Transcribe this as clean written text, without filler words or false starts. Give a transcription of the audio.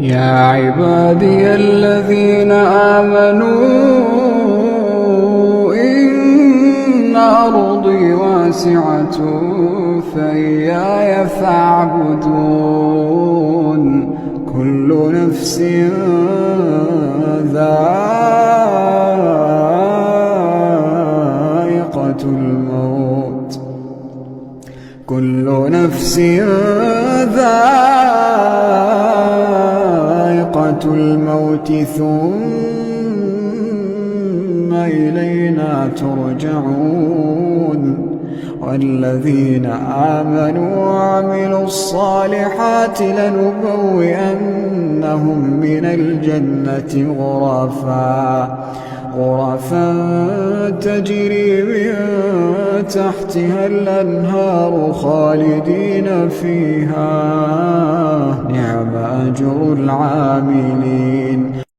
يا عبادي الذين آمنوا إن أرضي واسعة فإياي فاعبدون كل نفس ذائقة الموت كل نفس ذائقة الموت ثم إلينا ترجعون والذين آمنوا وعملوا الصالحات لنبوئنهم من الجنة غرفا تجري من تحتها الأنهار خالدين فيها نعم أجر العاملين